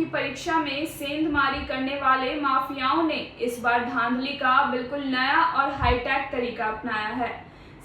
परीक्षा में सेंधमारी करने वाले माफियाओं ने इस बार धांधली का बिल्कुल नया और हाईटेक तरीका अपनाया है।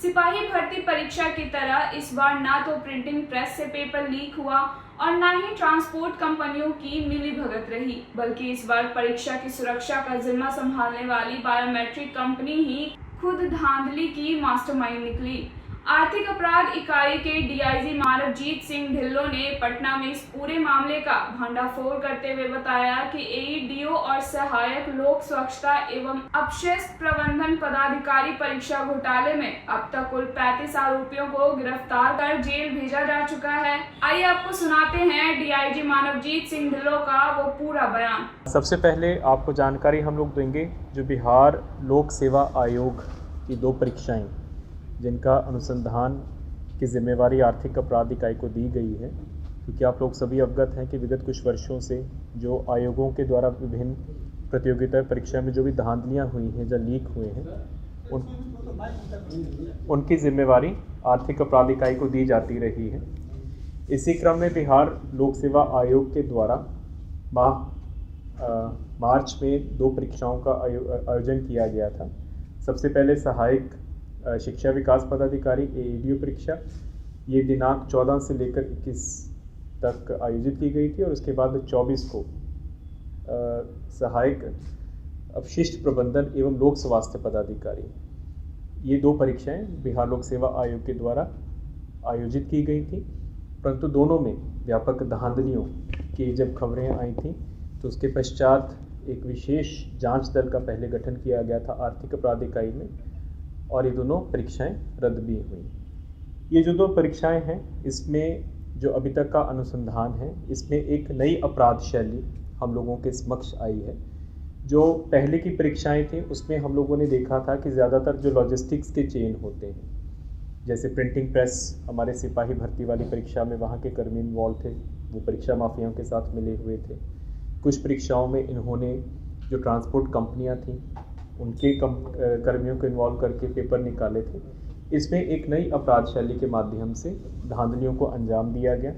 सिपाही भर्ती परीक्षा की तरह इस बार ना तो प्रिंटिंग प्रेस से पेपर लीक हुआ और ना ही ट्रांसपोर्ट कंपनियों की मिलीभगत रही, बल्कि इस बार परीक्षा की सुरक्षा का जिम्मा संभालने वाली बायोमेट्रिक कंपनी ही खुद धांधली की मास्टरमाइंड निकली। आर्थिक अपराध इकाई के डीआईजी मानवजीत सिंह ढिल्लों ने पटना में इस पूरे मामले का भंडाफोड़ करते हुए बताया कि एईडीओ और सहायक लोक स्वच्छता एवं अपशिष्ट प्रबंधन पदाधिकारी परीक्षा घोटाले में अब तक कुल 35 आरोपियों को गिरफ्तार कर जेल भेजा जा चुका है। आइए आपको सुनाते हैं डीआईजी मानवजीत सिंह ढिल्लों का वो पूरा बयान। सबसे पहले आपको जानकारी हम लोग देंगे जो बिहार लोक सेवा आयोग की 2 परीक्षाएं जिनका अनुसंधान की जिम्मेवारी आर्थिक अपराध इकाई को दी गई है, क्योंकि आप लोग सभी अवगत हैं कि विगत कुछ वर्षों से जो आयोगों के द्वारा विभिन्न प्रतियोगिता परीक्षा में जो भी धांधलियां हुई हैं या लीक हुए हैं उनकी जिम्मेवारी आर्थिक अपराध इकाई को दी जाती रही है। इसी क्रम में बिहार लोक सेवा आयोग के द्वारा मार्च में 2 परीक्षाओं का आयोजन किया गया था। सबसे पहले सहायक शिक्षा विकास पदाधिकारी एईडीओ परीक्षा, ये दिनांक 14 से लेकर 21 तक आयोजित की गई थी और उसके बाद 24 को सहायक अपशिष्ट प्रबंधन एवं लोक स्वास्थ्य पदाधिकारी, ये 2 परीक्षाएं बिहार लोक सेवा आयोग के द्वारा आयोजित की गई थी। परंतु दोनों में व्यापक धांधलियों की जब खबरें आई थी तो उसके पश्चात एक विशेष जांच दल का पहले गठन किया गया था आर्थिक अपराध इकाई में, और ये दोनों परीक्षाएं रद्द भी हुई। ये जो 2 परीक्षाएं हैं इसमें जो अभी तक का अनुसंधान है, इसमें एक नई अपराध शैली हम लोगों के समक्ष आई है। जो पहले की परीक्षाएं थी उसमें हम लोगों ने देखा था कि ज़्यादातर जो लॉजिस्टिक्स के चेन होते हैं, जैसे प्रिंटिंग प्रेस, हमारे सिपाही भर्ती वाली परीक्षा में वहाँ के कर्मी इन्वॉल्व थे, वो परीक्षा माफियाओं के साथ मिले हुए थे। कुछ परीक्षाओं में इन्होंने जो ट्रांसपोर्ट कंपनियाँ थीं उनके कर्मियों को इन्वॉल्व करके पेपर निकाले थे। इसमें एक नई अपराध शैली के माध्यम से धांधलियों को अंजाम दिया गया।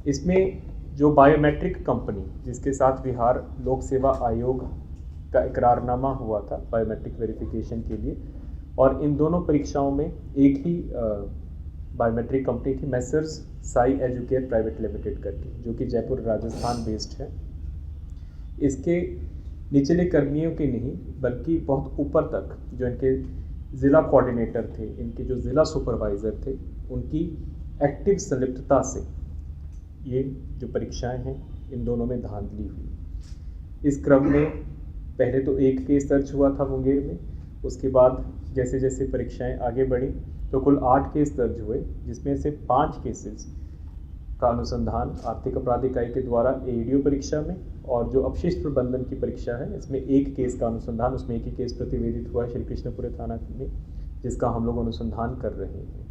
इसमें जो बायोमेट्रिक कंपनी जिसके साथ बिहार लोक सेवा आयोग का इकरारनामा हुआ था बायोमेट्रिक वेरिफिकेशन के लिए, और इन दोनों परीक्षाओं में एक ही बायोमेट्रिक कंपनी थी, messrs Sai educare private limited करके, जो कि जयपुर राजस्थान बेस्ड है। इसके निचले कर्मियों के नहीं बल्कि बहुत ऊपर तक जो इनके ज़िला कोऑर्डिनेटर थे, इनके जो ज़िला सुपरवाइज़र थे, उनकी एक्टिव संलिप्तता से ये जो परीक्षाएं हैं इन दोनों में धांधली हुई। इस क्रम में पहले तो एक केस दर्ज हुआ था मुंगेर में, उसके बाद जैसे जैसे परीक्षाएं आगे बढ़ी तो कुल 8 केस दर्ज हुए, जिसमें से 5 केसेस का अनुसंधान आर्थिक अपराध इकाई के द्वारा एईडीओ परीक्षा में, और जो अपशिष्ट प्रबंधन की परीक्षा है इसमें 1 केस का अनुसंधान, उसमें एक ही केस प्रतिवेदित हुआ श्री कृष्णपुर थाना में, जिसका हम लोग अनुसंधान कर रहे हैं।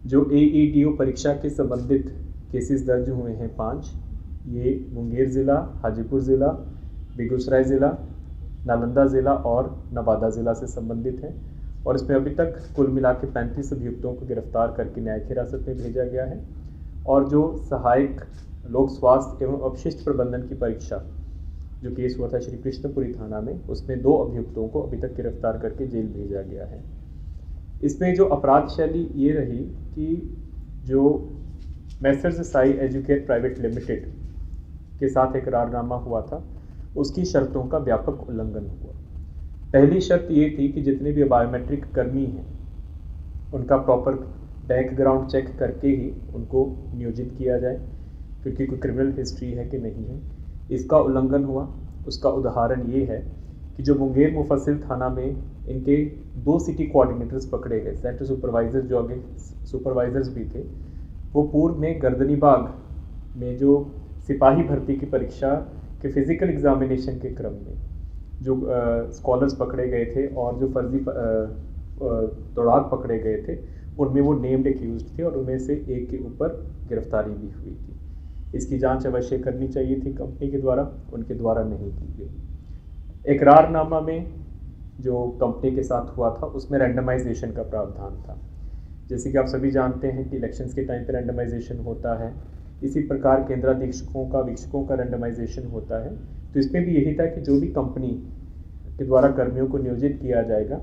जो एईडीओ परीक्षा के संबंधित केसेस दर्ज हुए हैं 5, ये मुंगेर ज़िला, हाजीपुर ज़िला, बेगूसराय ज़िला, नालंदा ज़िला और नवादा ज़िला से संबंधित हैं, और इसमें अभी तक कुल मिला के 35 अभियुक्तों को गिरफ्तार करके न्यायिक हिरासत में भेजा गया है। और जो सहायक लोक स्वास्थ्य एवं अपशिष्ट प्रबंधन की परीक्षा जो केस हुआ था श्री कृष्णपुरी थाना में, उसमें 2 अभियुक्तों को अभी तक गिरफ्तार करके जेल भेजा गया है। इसमें जो अपराध शैली ये रही कि जो messrs Sai educare private limited के साथ इकरारनामा हुआ था उसकी शर्तों का व्यापक उल्लंघन हुआ। पहली शर्त ये थी कि जितने भी बायोमेट्रिक कर्मी हैं उनका प्रॉपर बैकग्राउंड चेक करके ही उनको नियोजित किया जाए, क्योंकि कोई क्रिमिनल हिस्ट्री है कि नहीं है, इसका उल्लंघन हुआ। उसका उदाहरण ये है कि जो मुंगेर मुफस्सिल थाना में इनके 2 सिटी कोऑर्डिनेटर्स पकड़े गए, सेक्टर सुपरवाइजर जो आगे सुपरवाइजर्स भी थे, वो पूर्व में गर्दनीबाग में जो सिपाही भर्ती की परीक्षा के फिजिकल एग्जामिनेशन के क्रम में जो स्कॉलर्स पकड़े गए थे और जो फर्जी दौड़ाक पकड़े गए थे, उनमें वो नेम्ड एक्यूज्ड थे और उनमें से एक के ऊपर गिरफ्तारी भी हुई थी। इसकी जांच अवश्य करनी चाहिए थी कंपनी के द्वारा, उनके द्वारा नहीं की गई। इकरारनामा में जो कंपनी के साथ हुआ था उसमें रैंडमाइजेशन का प्रावधान था। जैसे कि आप सभी जानते हैं कि इलेक्शंस के टाइम पे रैंडमाइजेशन होता है, इसी प्रकार केंद्राधीक्षकों का वीक्षकों का रेंडमाइजेशन होता है। तो इसमें भी यही था कि जो भी कंपनी के द्वारा कर्मियों को नियोजित किया जाएगा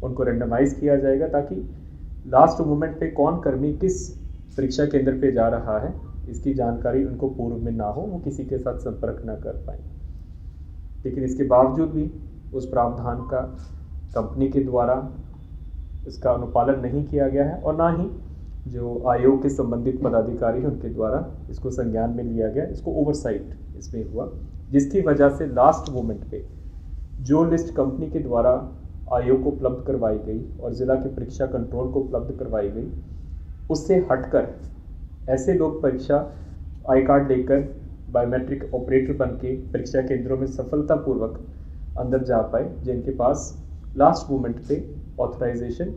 उनको रेंडमाइज किया जाएगा, ताकि लास्ट मोमेंट पे कौन कर्मी किस परीक्षा केंद्र पे जा रहा है इसकी जानकारी उनको पूर्व में ना हो, वो किसी के साथ संपर्क ना कर पाए। लेकिन इसके बावजूद भी उस प्रावधान का कंपनी के द्वारा इसका अनुपालन नहीं किया गया है, और ना ही जो आयोग के संबंधित पदाधिकारी हैं उनके द्वारा इसको संज्ञान में लिया गया, इसको ओवरसाइट इसमें हुआ, जिसकी वजह से लास्ट मोमेंट पे जो लिस्ट कंपनी के द्वारा आयोग को उपलब्ध करवाई गई और ज़िला के परीक्षा कंट्रोल को उपलब्ध करवाई गई, उससे हटकर ऐसे लोग परीक्षा आई कार्ड लेकर बायोमेट्रिक ऑपरेटर बन के परीक्षा केंद्रों में सफलतापूर्वक अंदर जा पाए, जिनके पास लास्ट मोमेंट पे ऑथराइजेशन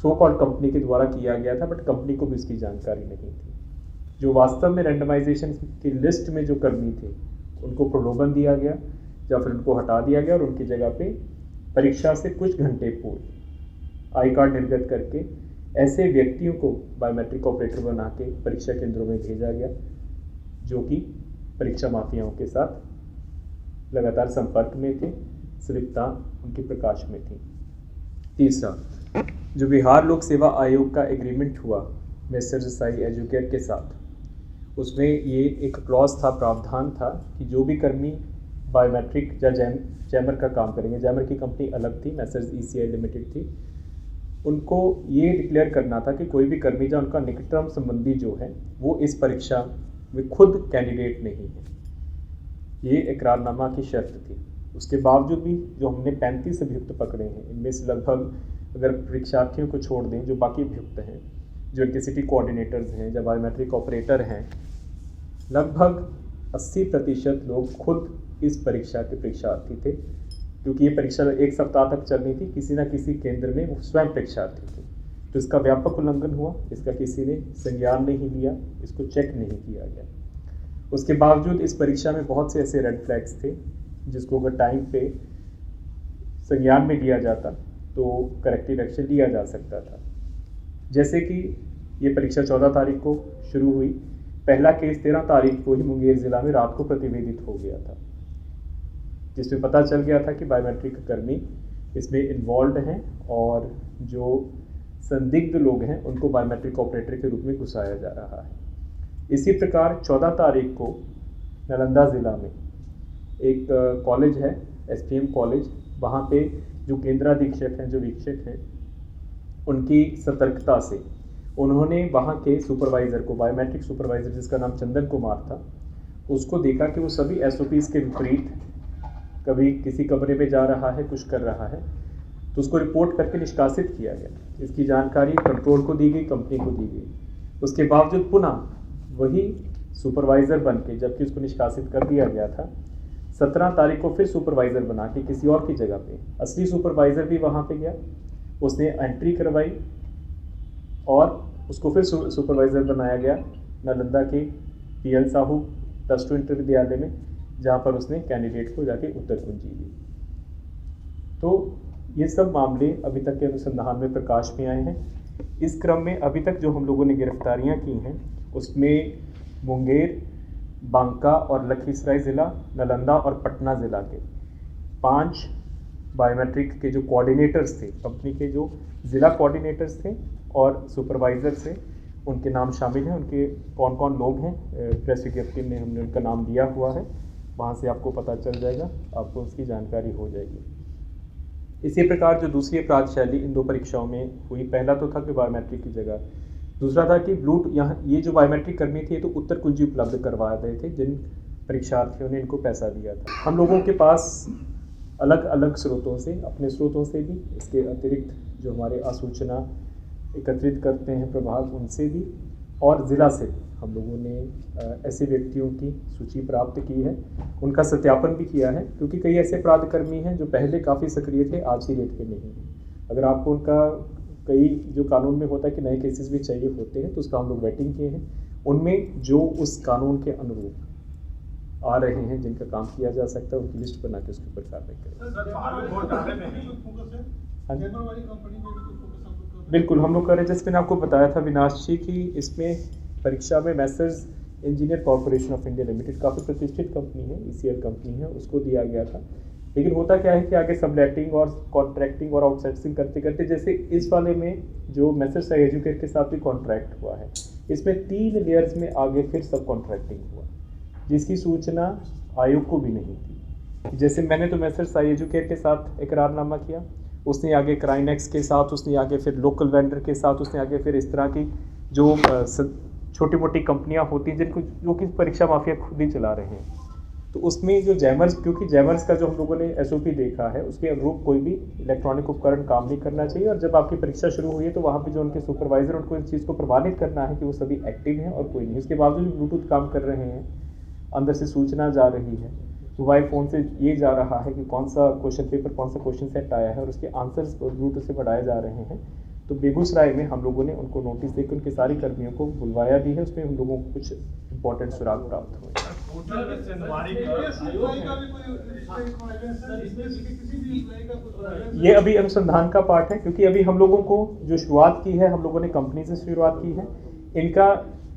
सो कॉल्ड कंपनी के द्वारा किया गया था, बट कंपनी को भी इसकी जानकारी नहीं थी। जो वास्तव में रेंडमाइजेशन की लिस्ट में जो कर्मी थे उनको प्रलोभन दिया गया या फिर उनको हटा दिया गया और उनकी जगह पे परीक्षा से कुछ घंटे पूर्व आई कार्ड निर्गत करके ऐसे व्यक्तियों को बायोमेट्रिक ऑपरेटर बना के परीक्षा केंद्रों में भेजा गया, जो कि परीक्षा माफियाओं के साथ लगातार संपर्क में थे, संलिप्तता उनके प्रकाश में थी। तीसरा, जो बिहार लोक सेवा आयोग का एग्रीमेंट हुआ मेसर्स साई एजुकेट के साथ, उसमें ये एक क्लॉज था, प्रावधान था कि जो भी कर्मी बायोमेट्रिक या जैमर का काम करेंगे, जैमर की कंपनी अलग थी, मेसर्स ECI लिमिटेड थी, उनको ये डिक्लेयर करना था कि कोई भी कर्मी या उनका निकटतम संबंधी जो है वो इस परीक्षा में खुद कैंडिडेट नहीं है। ये इकरारनामा की शर्त थी। उसके बावजूद भी जो हमने 35 अभियुक्त पकड़े हैं, इनमें से लगभग, अगर परीक्षार्थियों को छोड़ दें, जो बाकी अभियुक्त हैं, जो इनके सिटी कोऑर्डिनेटर्स हैं, जो बायोमेट्रिक ऑपरेटर हैं, लगभग 80% लोग खुद इस परीक्षा के परीक्षार्थी थे, क्योंकि ये परीक्षा 1 सप्ताह तक चलनी थी। किसी न किसी केंद्र में वो स्वयं परीक्षार्थी थे, तो इसका व्यापक उल्लंघन हुआ, इसका किसी ने संज्ञान नहीं लिया, इसको चेक नहीं किया गया। उसके बावजूद इस परीक्षा में बहुत से ऐसे रेड फ्लैग्स थे जिसको अगर टाइम पे संज्ञान में लिया जाता तो करेक्टिव एक्शन लिया जा सकता था। जैसे कि ये परीक्षा 14 तारीख को शुरू हुई, पहला केस 13 तारीख को ही मुंगेर ज़िला में रात को प्रतिवेदित हो गया था, जिसमें पता चल गया था कि बायोमेट्रिक कर्मी इसमें इन्वॉल्व हैं और जो संदिग्ध लोग हैं उनको बायोमेट्रिक ऑपरेटर के रूप में घुसाया जा रहा है। इसी प्रकार 14 तारीख को नालंदा ज़िला में एक कॉलेज है, SPM कॉलेज, वहाँ पे जो केंद्राधीक्षक हैं, जो वीक्षक हैं, उनकी सतर्कता से उन्होंने वहाँ के सुपरवाइज़र को, बायोमेट्रिक सुपरवाइज़र जिसका नाम चंदन कुमार था, उसको देखा कि वो सभी SOPs के विपरीत कभी किसी कमरे में जा रहा है, कुछ कर रहा है, तो उसको रिपोर्ट करके निष्कासित किया गया। इसकी जानकारी कंट्रोल को दी गई, कंपनी को दी गई। उसके बावजूद पुनः वही सुपरवाइज़र बन के, जबकि उसको निष्कासित कर दिया गया था, 17 तारीख को फिर सुपरवाइज़र बना के किसी और की जगह पे, असली सुपरवाइज़र भी वहाँ पे गया, उसने एंट्री करवाई और उसको फिर सुपरवाइज़र बनाया गया नालंदा के PL साहू +2 इंटर विद्यालय में, जहाँ पर उसने कैंडिडेट को जाके उत्तर कुंजी दी। तो ये सब मामले अभी तक के अनुसंधान में प्रकाश में आए हैं। इस क्रम में अभी तक जो हम लोगों ने गिरफ्तारियां की हैं, उसमें मुंगेर, बांका और लखीसराय ज़िला, नालंदा और पटना ज़िला के 5 बायोमेट्रिक के जो कोऑर्डिनेटर्स थे, कंपनी के जो ज़िला कोऑर्डिनेटर्स थे और सुपरवाइज़र थे, उनके नाम शामिल हैं। उनके कौन कौन लोग हैं, प्रेस विज्ञप्ति में हमने उनका नाम दिया हुआ है, वहाँ से आपको पता चल जाएगा, आपको उसकी जानकारी हो जाएगी। इसी प्रकार जो दूसरी अपराध शैली इन 2 परीक्षाओं में हुई, पहला तो था कि बायोमेट्रिक की जगह, दूसरा था कि यहाँ ये जो बायोमेट्रिक कर्मी थे तो उत्तर कुंजी उपलब्ध करवा रहे थे जिन परीक्षार्थियों ने इनको पैसा दिया था। हम लोगों के पास अलग अलग स्रोतों से, अपने स्रोतों से भी, इसके अतिरिक्त जो हमारे आसूचना एकत्रित करते हैं प्रभाग, उनसे भी और ज़िला से भी हम लोगों ने ऐसे व्यक्तियों की सूची प्राप्त की है, उनका सत्यापन भी किया है, क्योंकि कई ऐसे अपराधकर्मी हैं जो पहले काफ़ी सक्रिय थे, आज ही डेट पे नहीं हैं। अगर आपको उनका कई जो कानून में होता है कि नए केसेस भी चाहिए होते हैं, तो उसका हम लोग वेटिंग किए हैं, उनमें जो उस कानून के अनुरूप आ रहे हैं, जिनका काम किया जा सकता है, उनकी लिस्ट बना के उसके ऊपर कार्रवाई करें। बिल्कुल हम लोग कर रहे हैं, जैसे मैंने आपको बताया था विनाश जी की इसमें परीक्षा में messrs engineer corporation of India limited, काफ़ी प्रतिष्ठित कंपनी है, ECL कंपनी है, उसको दिया गया था। लेकिन होता क्या है कि आगे सबलेटिंग और कॉन्ट्रैक्टिंग और आउटसोर्सिंग करते करते, जैसे इस वाले में जो मैसर्स साई एजुकेयर के साथ भी कॉन्ट्रैक्ट हुआ है, इसमें 3 लेयर्स में आगे फिर सब कॉन्ट्रैक्टिंग हुआ, जिसकी सूचना आयोग को भी नहीं थी। जैसे मैंने तो मैसर्स साई एजुकेयर के साथ इकरारनामा किया, उसने आगे क्राइनेक्स के साथ, उसने आगे फिर लोकल वेंडर के साथ, उसने आगे फिर इस तरह की जो छोटी मोटी कंपनियां होती हैं जिनको जो कि परीक्षा माफिया खुद ही चला रहे हैं, तो उसमें जो जैमर्स, क्योंकि जैमर्स का जो हम लोगों ने SOP देखा है उसके अनुरूप कोई भी इलेक्ट्रॉनिक उपकरण काम नहीं करना चाहिए, और जब आपकी परीक्षा शुरू हुई है तो वहाँ पे जो उनके सुपरवाइजर, उनको इस चीज़ को प्रमाणित करना है कि वो सभी एक्टिव हैं और कोई नहीं। उसके बावजूद भी ब्लूटूथ काम कर रहे हैं, अंदर से सूचना जा रही है, मोबाइल फ़ोन से ये जा रहा है कि कौन सा क्वेश्चन पेपर, कौन सा क्वेश्चन सेट आया है, और उसके आंसर्स ब्लूटूथ से बढ़ाए जा रहे हैं। तो बेगूसराय में हम लोगों ने उनको नोटिस देकर उनके सारी कर्मियों को बुलवाया भी है, उसमें हम लोगों को कुछ इंपॉर्टेंट सुराग प्राप्त हुए। ये अभी अनुसंधान का पार्ट है, क्योंकि अभी हम लोगों को जो शुरुआत की है, हम लोगों ने कंपनी से शुरुआत की है। इनका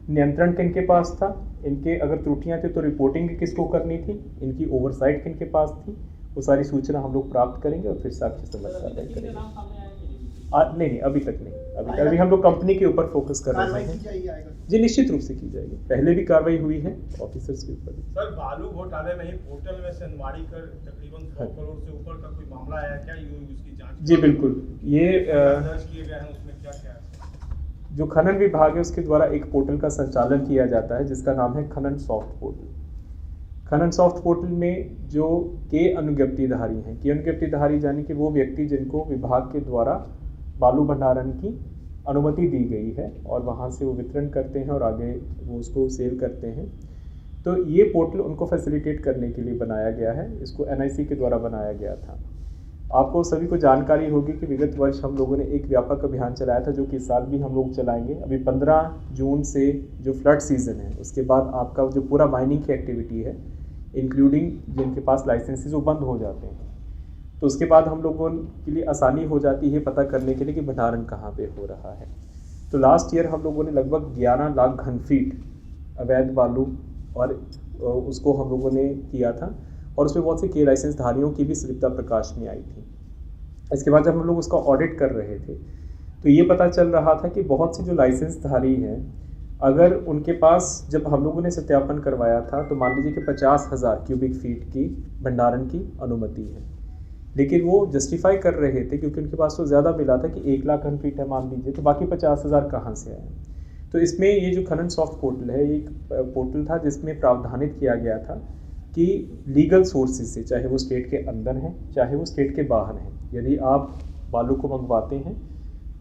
नियंत्रण किनके पास था, इनके अगर त्रुटियां थी तो रिपोर्टिंग किसको करनी थी, इनकी ओवरसाइट किनके पास थी, वो सारी सूचना हम लोग प्राप्त करेंगे और फिर साक्ष्य संबद्ध कार्रवाई करेंगे। नहीं, अभी तक नहीं, अभी हम लोग कंपनी के ऊपर फोकस कर रहे हैं। जी निश्चित रूप से की जाएगी, पहले भी कार्रवाई हुई है ऑफिसर्स के ऊपर। सर, बालू घोटाले में ही पोर्टल में सेंधमारी कर तकरीबन 100 करोड़ से ऊपर का कोई मामला आया क्या, उसकी जांच? जी बिल्कुल, ये दर्ज किए गए हैं, उसमें क्या क्या है? जो खनन विभाग है उसके द्वारा एक पोर्टल का संचालन किया जाता है जिसका नाम है खनन सॉफ्ट पोर्टल। खनन सॉफ्ट पोर्टल में जो के अनुज्ञप्तिधारी हैं, के अनुज्ञप्तिधारी यानी कि वो व्यक्ति जिनको विभाग के द्वारा बालू भंडारण की अनुमति दी गई है और वहाँ से वो वितरण करते हैं और आगे वो उसको सेल करते हैं, तो ये पोर्टल उनको फैसिलिटेट करने के लिए बनाया गया है। इसको NIC के द्वारा बनाया गया था। आपको सभी को जानकारी होगी कि विगत वर्ष हम लोगों ने एक व्यापक अभियान चलाया था, जो कि इस साल भी हम लोग चलाएंगे। अभी 15 जून से जो फ्लड सीज़न है उसके बाद आपका जो पूरा माइनिंग की एक्टिविटी है, इंक्लूडिंग जिनके पास लाइसेंसेस, वो बंद हो जाते हैं। तो उसके बाद हम लोगों के लिए आसानी हो जाती है पता करने के लिए कि भंडारण कहाँ पे हो रहा है। तो लास्ट ईयर हम लोगों ने लगभग 11 लाख घन फीट अवैध बालू और उसको हम लोगों ने किया था, और उसमें बहुत से के लाइसेंस धारियों की भी सलिप्तता प्रकाश में आई थी। इसके बाद जब हम लोग उसका ऑडिट कर रहे थे तो ये पता चल रहा था कि बहुत से जो लाइसेंस धारी हैं, अगर उनके पास जब हम लोगों ने सत्यापन करवाया था तो मान लीजिए कि 50,000 क्यूबिक फीट की भंडारण की अनुमति है, लेकिन वो जस्टिफाई कर रहे थे क्योंकि उनके पास तो ज़्यादा मिला था कि 1 लाख घन फीट है मान लीजिए, तो बाकी 50,000 कहाँ से आए। तो इसमें ये जो खनन सॉफ्ट पोर्टल है, ये एक पोर्टल था जिसमें प्रावधानित किया गया था कि लीगल सोर्सेज से, चाहे वो स्टेट के अंदर हैं चाहे वो स्टेट के बाहर हैं, यदि आप बालू को मंगवाते हैं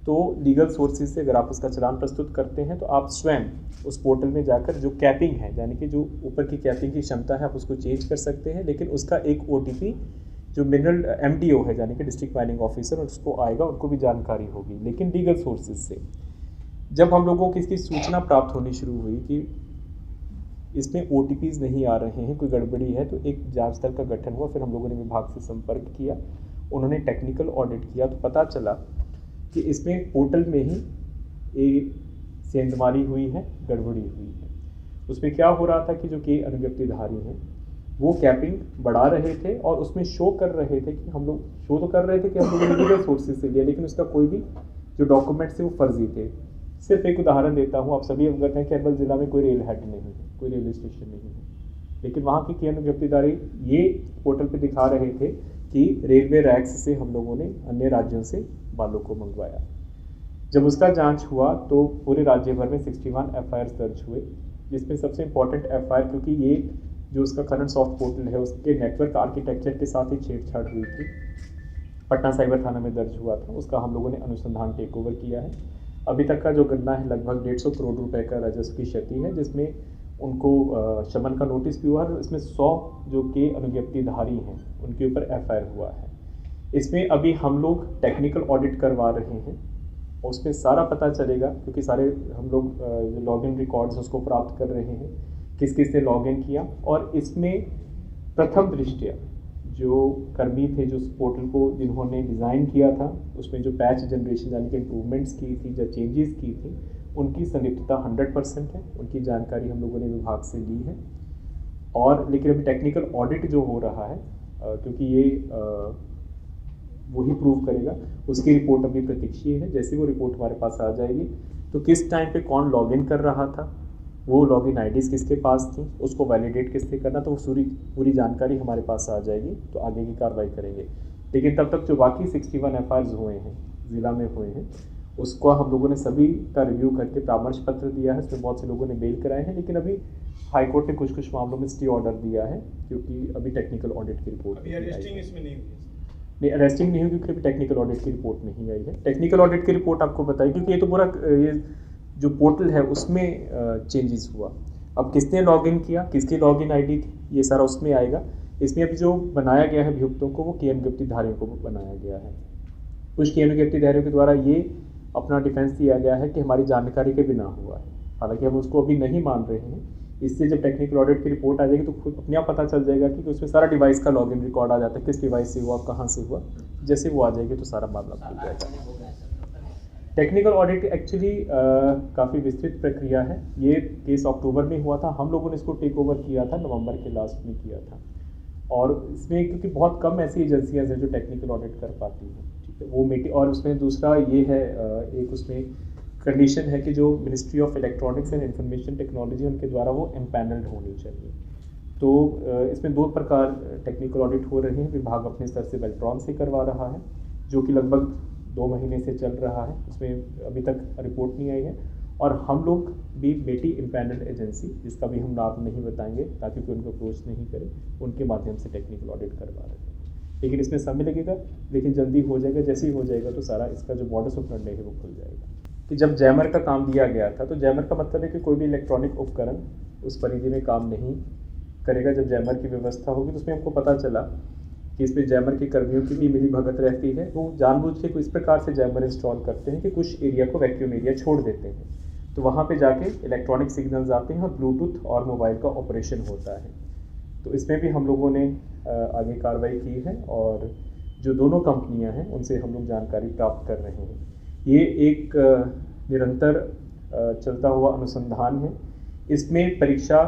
तो लीगल सोर्सेज से अगर आप उसका चालान प्रस्तुत करते हैं तो आप स्वयं उस पोर्टल में जाकर जो कैपिंग है, यानी कि जो ऊपर की कैपिंग की क्षमता है, आप उसको चेंज कर सकते हैं। लेकिन उसका एक OTP जो मिनरल MDO है, यानी कि डिस्ट्रिक्ट माइनिंग ऑफिसर, उसको आएगा, उनको भी जानकारी होगी, लेकिन लीगल सोर्सेज से। जब हम लोगों को इसकी सूचना प्राप्त होनी शुरू हुई कि इसमें OTPs नहीं आ रहे हैं, कोई गड़बड़ी है, तो एक जांच दल का गठन हुआ। फिर हम लोगों ने विभाग से संपर्क किया, उन्होंने टेक्निकल ऑडिट किया, तो पता चला कि इसमें पोर्टल में ही एक सेंधमारी हुई है, गड़बड़ी हुई है। उसमें क्या हो रहा था कि जो के अनुज्ञप्तिधारी हैं वो कैपिंग बढ़ा रहे थे और उसमें शो कर रहे थे कि हम लोग शो तो कर रहे थे कि हम लोगों ने लीगल सोर्सेज से लिया, लेकिन उसका कोई भी जो डॉक्यूमेंट्स थे वो फर्जी थे। सिर्फ एक उदाहरण देता हूँ, आप सभी अवगत हैं कि अरवल जिला में कोई रेल हेड नहीं है, कोई रेलवे स्टेशन नहीं है, लेकिन वहाँ की अनुज्ञप्तिधारी ये पोर्टल पे दिखा रहे थे कि रेलवे रैक्स से हम लोगों ने अन्य राज्यों से बालू को मंगवाया। जब उसका जांच हुआ तो पूरे राज्य भर में 61 FIRs दर्ज हुए, जिसमें सबसे इम्पोर्टेंट FIR, क्योंकि ये जो उसका खनन सॉफ्ट पोर्टल है उसके नेटवर्क आर्किटेक्चर के साथ ही छेड़छाड़ हुई थी, पटना साइबर थाना में दर्ज हुआ था। उसका हम लोगों ने अनुसंधान टेक ओवर किया है। अभी तक का जो गणना है लगभग 150 करोड़ रुपए का राजस्व की क्षति है, जिसमें उनको शमन का नोटिस भी हुआ है। इसमें 100 जो के अनुज्ञप्तिधारी हैं उनके ऊपर FIR हुआ है। इसमें अभी हम लोग टेक्निकल ऑडिट करवा रहे हैं, उसमें सारा पता चलेगा, क्योंकि सारे हम लोग लॉगिन रिकॉर्ड्स उसको प्राप्त कर रहे हैं, किस किस ने लॉगिन किया। और इसमें प्रथम दृष्टया जो कर्मी थे जो पोर्टल को जिन्होंने डिज़ाइन किया था, उसमें जो पैच जनरेशन यानी कि इम्प्रूवमेंट्स की थी, जो चेंजेस की थी, उनकी संलिप्तता 100% है। उनकी जानकारी हम लोगों ने विभाग से ली है। और लेकिन अभी टेक्निकल ऑडिट जो हो रहा है, क्योंकि ये वही प्रूव करेगा, उसकी रिपोर्ट अभी प्रतीक्षीय है। जैसे वो रिपोर्ट हमारे पास आ जाएगी तो किस टाइम पे कौन लॉगिन कर रहा था, वो लॉगिन आईडीज़ किसके पास थी, उसको वैलिडेट किससे करना, तो वो पूरी जानकारी हमारे पास आ जाएगी तो आगे की कार्रवाई करेंगे। लेकिन तब तक जो बाकी 61 एफआईआर हुए हैं, ज़िला में हुए हैं, उसको हम लोगों ने सभी का रिव्यू करके परामर्श पत्र दिया है। उसमें बहुत से लोगों ने बेल कराए हैं, लेकिन अभी हाई कोर्ट ने कुछ मामलों में स्टे ऑर्डर दिया है, क्योंकि अभी टेक्निकल ऑडिट की रिपोर्ट अभी अरेस्टिंग इसमें नहीं हुई। नहीं, अरेस्टिंग नहीं हुई क्योंकि अभी टेक्निकल ऑडिट की रिपोर्ट नहीं आई है। टेक्निकल ऑडिट की रिपोर्ट आपको बताई, क्योंकि ये तो पूरा ये जो पोर्टल है उसमें चेंजेस हुआ। अब किसने लॉगिन किया, किसकी लॉगिन आईडी थी, ये सारा उसमें आएगा। इसमें अभी जो बनाया गया है अभियुक्तों को, वो केएम गिरफ्तारियों को बनाया गया है। कुछ केएम गिरफ्तारियों के द्वारा ये अपना डिफेंस दिया गया है कि हमारी जानकारी के बिना हुआ है। हालांकि हम उसको अभी नहीं मान रहे हैं। इससे जब टेक्निकल ऑडिट की रिपोर्ट आ जाएगी तो खुद अपने आप पता चल जाएगा कि उसमें सारा डिवाइस का लॉगिन रिकॉर्ड आ जाता है, किस डिवाइस से हुआ, कहाँ से हुआ। जैसे वो आ जाएगी तो सारा मामला खुल जाएगा। टेक्निकल ऑडिट एक्चुअली काफ़ी विस्तृत प्रक्रिया है। ये केस अक्टूबर में हुआ था, हम लोगों ने इसको टेक ओवर किया था, नवंबर के लास्ट में किया था। और इसमें क्योंकि बहुत कम ऐसी एजेंसियाँ हैं जो टेक्निकल ऑडिट कर पाती हैं, ठीक है, वो मीटिंग। और उसमें दूसरा ये है, एक उसमें कंडीशन है कि जो ministry of electronics and information technology, उनके द्वारा वो एम्पैनल्ड होनी चाहिए। तो इसमें 2 प्रकार टेक्निकल ऑडिट हो रहे हैं। विभाग अपने स्तर से बेल्ट्रॉन से करवा रहा है, जो कि लगभग 2 महीने से चल रहा है। उसमें अभी तक रिपोर्ट नहीं आई है। और हम लोग भी बेटी इम्पैनल्ड एजेंसी, जिसका भी हम नाम नहीं बताएंगे ताकि कोई उनको अप्रोच नहीं करे, उनके माध्यम से टेक्निकल ऑडिट करवा रहे हैं। लेकिन इसमें समय लगेगा, लेकिन जल्दी हो जाएगा। जैसे ही हो जाएगा तो सारा इसका जो मॉडस ऑपरेंडी है वो खुल जाएगा। कि जब जैमर का काम दिया गया था, तो जैमर का मतलब है कि कोई भी इलेक्ट्रॉनिक उपकरण उस परिधि में काम नहीं करेगा। जब जैमर की व्यवस्था होगी तो उसमें हमको पता चला कि इसमें जैमर के कर्मियों की भी मिली भगत रहती है। वो जानबूझ के इस प्रकार से जैमर इंस्टॉल करते हैं कि कुछ एरिया को वैक्यूम एरिया छोड़ देते हैं, तो वहाँ पे जाके इलेक्ट्रॉनिक सिग्नल्स आते हैं और ब्लूटूथ और मोबाइल का ऑपरेशन होता है। तो इसमें भी हम लोगों ने आगे कार्रवाई की है और जो दोनों कंपनियां हैं उनसे हम लोग जानकारी प्राप्त कर रहे हैं। ये एक निरंतर चलता हुआ अनुसंधान है। इसमें परीक्षा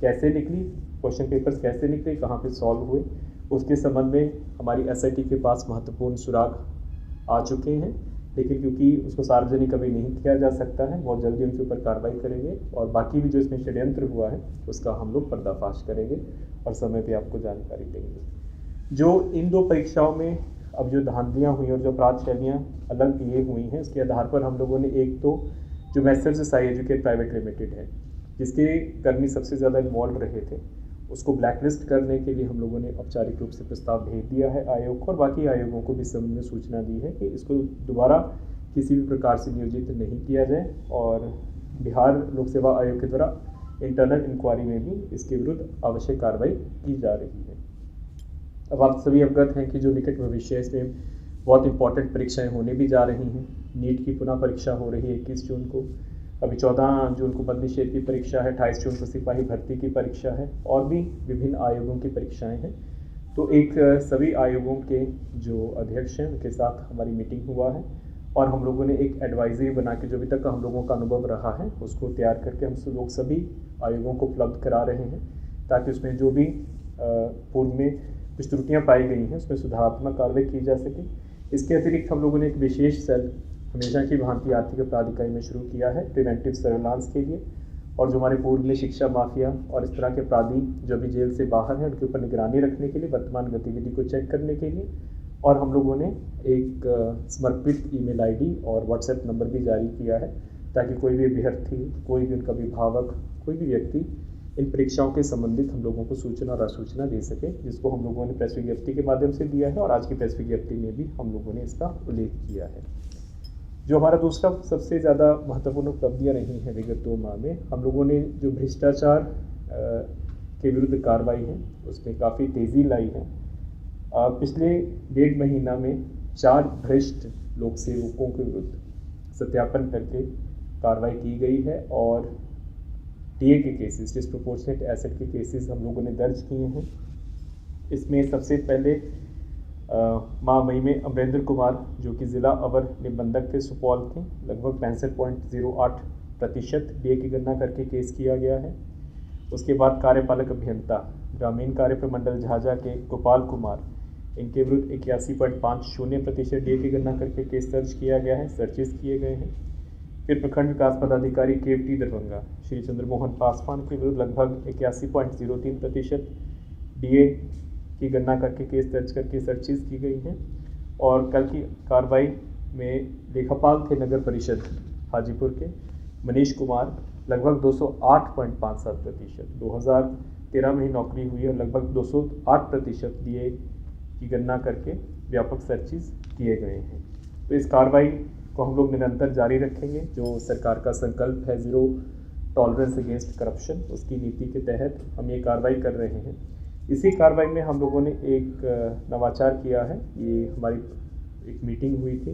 कैसे निकली, क्वेश्चन पेपर्स कैसे निकले, कहाँ पे सॉल्व हुए, उसके संबंध में हमारी एसआईटी के पास महत्वपूर्ण सुराग आ चुके हैं। लेकिन क्योंकि उसको सार्वजनिक अभी नहीं किया जा सकता है, बहुत जल्दी उनके ऊपर कार्रवाई करेंगे और बाकी भी जो इसमें षड्यंत्र हुआ है उसका हम लोग पर्दाफाश करेंगे और समय पे आपको जानकारी देंगे। जो इन 2 परीक्षाओं में अब जो धांधलियाँ हुई और जो अपराध शैलियाँ अलग ये हुई हैं, उसके आधार पर हम लोगों ने एक तो जो Messrs Sai educate private limited है, जिसके कर्मी सबसे ज़्यादा इन्वॉल्व रहे थे, उसको ब्लैकलिस्ट करने के लिए हम लोगों ने औपचारिक रूप से प्रस्ताव भेज दिया है आयोग को, और बाकी आयोगों को भी संबंध में सूचना दी है कि इसको दोबारा किसी भी प्रकार से नियोजित नहीं किया जाए। और बिहार लोक सेवा आयोग के द्वारा इंटरनल इंक्वायरी में भी इसके विरुद्ध आवश्यक कार्रवाई की जा रही है। अब आप सभी अवगत हैं कि जो निकट भविष्य है इसमें बहुत इंपॉर्टेंट परीक्षाएं होने भी जा रही हैं। नीट की पुनः परीक्षा हो रही है 21 जून को, अभी 14 जून को बंदी क्षेत्र की परीक्षा है, 28 जून को सिपाही भर्ती की परीक्षा है और भी विभिन्न आयोगों की परीक्षाएं हैं। तो एक सभी आयोगों के जो अध्यक्ष हैं उनके साथ हमारी मीटिंग हुआ है और हम लोगों ने एक एडवाइजरी बना के जो अभी तक हम लोगों का अनुभव रहा है उसको तैयार करके हम लोग सभी आयोगों को उपलब्ध करा रहे हैं, ताकि उसमें जो भी पूर्व में कुछ त्रुटियाँ पाई गई हैं उसमें सुधारात्मक कार्रवाई की जा सके। इसके अतिरिक्त हम लोगों ने एक विशेष सेल हमेशा की भांति आर्थिक अपराध इकाई में शुरू किया है प्रिवेंटिव सर्विलांस के लिए, और जो हमारे पूर्व में शिक्षा माफिया और इस तरह के अपराधी जो अभी जेल से बाहर हैं उनके ऊपर निगरानी रखने के लिए, वर्तमान गतिविधि को चेक करने के लिए। और हम लोगों ने एक समर्पित ईमेल आईडी और व्हाट्सएप नंबर भी जारी किया है, ताकि कोई भी अभ्यर्थी, कोई भी उनका अभिभावक, कोई भी व्यक्ति इन परीक्षाओं के संबंधित हम लोगों को सूचना और असूचना दे सके, जिसको हम लोगों ने प्रेस विज्ञप्ति के माध्यम से दिया है और आज की प्रेस विज्ञप्ति में भी हम लोगों ने इसका उल्लेख किया है। जो हमारा दूसरा सबसे ज़्यादा महत्वपूर्ण उपलब्धियाँ रही हैं विगत 2 माह में, हम लोगों ने जो भ्रष्टाचार के विरुद्ध कार्रवाई है उसमें काफ़ी तेज़ी लाई है। पिछले 1.5 महीना में 4 भ्रष्ट लोक सेवकों के विरुद्ध सत्यापन करके कार्रवाई की गई है और टीए के केसेस, डिस्प्रोपोर्शनेट एसेट के केसेस हम लोगों ने दर्ज किए हैं। इसमें सबसे पहले माह मई में अमरेंद्र कुमार जो कि ज़िला अवर निबंधक थे सुपौल थे, लगभग 65.08% डीए की गणना करके केस किया गया है। उसके बाद कार्यपालक अभियंता ग्रामीण कार्य प्रमंडल झाझा के गोपाल कुमार, इनके विरुद्ध 81.50% डीए की गणना करके केस दर्ज किया गया है, सर्चेज किए गए हैं। फिर प्रखंड विकास पदाधिकारी केवटी दरभंगा श्री चंद्रमोहन पासवान के विरुद्ध लगभग 81.03% डीए की गणना करके केस दर्ज करके सर्चेज की गई हैं। और कल की कार्रवाई में लेखापाल थे नगर परिषद हाजीपुर के मनीष कुमार, लगभग 208.57%। 2013 में ही नौकरी हुई और लगभग 208% डीए की गणना करके व्यापक सर्चेज किए गए हैं। तो इस कार्रवाई को हम लोग निरंतर जारी रखेंगे। जो सरकार का संकल्प है ज़ीरो टॉलरेंस अगेंस्ट करप्शन, उसकी नीति के तहत हम ये कार्रवाई कर रहे हैं। इसी कार्रवाई में हम लोगों ने एक नवाचार किया है। ये हमारी एक मीटिंग हुई थी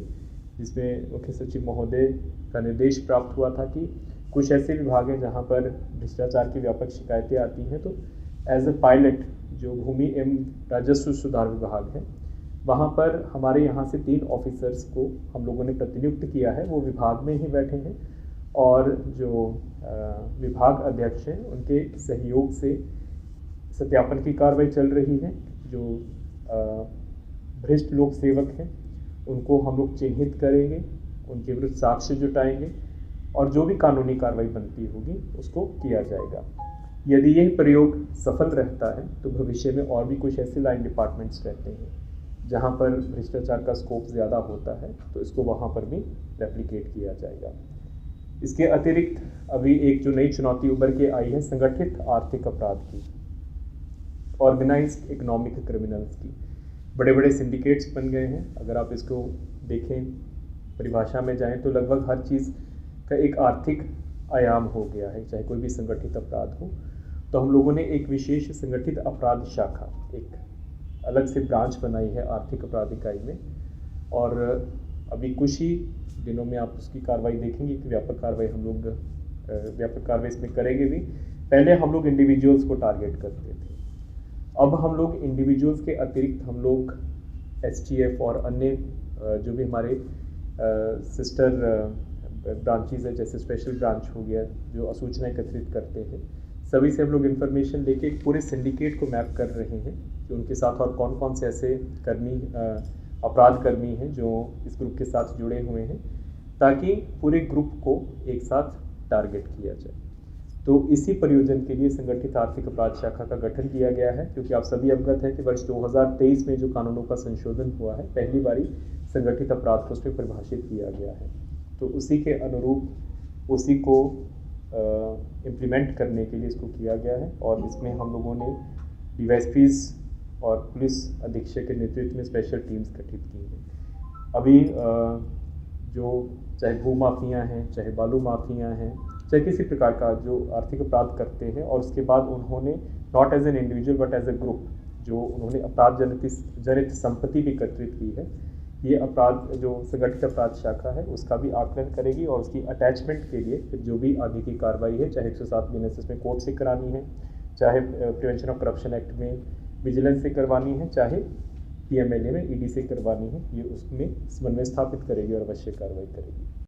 जिसमें मुख्य सचिव महोदय का निर्देश प्राप्त हुआ था कि कुछ ऐसे विभाग हैं जहाँ पर भ्रष्टाचार की व्यापक शिकायतें आती हैं, तो एज ए पायलट जो भूमि एवं राजस्व सुधार विभाग है, वहाँ पर हमारे यहाँ से 3 ऑफिसर्स को हम लोगों ने प्रतिनियुक्त किया है। वो विभाग में ही बैठे हैं और जो विभाग अध्यक्ष हैं उनके सहयोग से सत्यापन की कार्रवाई चल रही है। जो भ्रष्ट लोक सेवक हैं उनको हम लोग चिन्हित करेंगे, उनके विरुद्ध साक्ष्य जुटाएंगे और जो भी कानूनी कार्रवाई बनती होगी उसको किया जाएगा। यदि यह प्रयोग सफल रहता है तो भविष्य में और भी कुछ ऐसे लाइन डिपार्टमेंट्स रहते हैं जहां पर भ्रष्टाचार का स्कोप ज़्यादा होता है, तो इसको वहां पर भी रेप्लिकेट किया जाएगा। इसके अतिरिक्त अभी एक जो नई चुनौती उभर के आई है संगठित आर्थिक अपराध की, ऑर्गेनाइज्ड इकोनॉमिक क्रिमिनल्स की। बड़े बड़े सिंडिकेट्स बन गए हैं। अगर आप इसको देखें, परिभाषा में जाएं तो लगभग हर चीज़ का एक आर्थिक आयाम हो गया है, चाहे कोई भी संगठित अपराध हो। तो हम लोगों ने एक विशेष संगठित अपराध शाखा, एक अलग से ब्रांच बनाई है आर्थिक अपराध इकाई में, और अभी कुछ ही दिनों में आप उसकी कार्रवाई देखेंगे कि व्यापक कार्रवाई इसमें करेंगे भी। पहले हम लोग इंडिविजुअल्स को टारगेट करते थे, अब हम लोग इंडिविजुअल्स के अतिरिक्त हम लोग एसटीएफ और अन्य जो भी हमारे सिस्टर ब्रांचेज है, जैसे स्पेशल ब्रांच हो गया जो सूचना एकत्रित करते हैं, सभी से हम लोग इन्फॉर्मेशन लेके एक पूरे सिंडिकेट को मैप कर रहे हैं कि उनके साथ और कौन कौन से ऐसे अपराध कर्मी हैं जो इस ग्रुप के साथ जुड़े हुए हैं, ताकि पूरे ग्रुप को एक साथ टारगेट किया जाए। तो इसी प्रयोजन के लिए संगठित आर्थिक अपराध शाखा का गठन किया गया है, क्योंकि आप सभी अवगत हैं कि वर्ष 2023 में जो कानूनों का संशोधन हुआ है, पहली बारी संगठित अपराध को उसमें परिभाषित किया गया है। तो उसी के अनुरूप उसी को इम्प्लीमेंट करने के लिए इसको किया गया है। और इसमें हम लोगों ने डीवाईएसपीज और पुलिस अधीक्षक के नेतृत्व में स्पेशल टीम्स गठित की हैं। अभी जो चाहे भू माफिया हैं, चाहे बालू माफिया हैं, चाहे किसी प्रकार का जो आर्थिक अपराध करते हैं, और उसके बाद उन्होंने not as an individual but as a group जो उन्होंने अपराध जनित संपत्ति भी एकत्रित की है, ये अपराध जो संगठित अपराध शाखा है उसका भी आकलन करेगी और उसकी अटैचमेंट के लिए फिर जो भी आगे की कार्रवाई है, चाहे 107 बीएनएसएस में कोर्ट से करानी है, चाहे प्रिवेंशन ऑफ करप्शन एक्ट में विजिलेंस से करवानी है, चाहे पीएमएलए में ईडी से करवानी है, ये उसमें समन्वय स्थापित करेगी और आवश्यक कार्रवाई करेगी।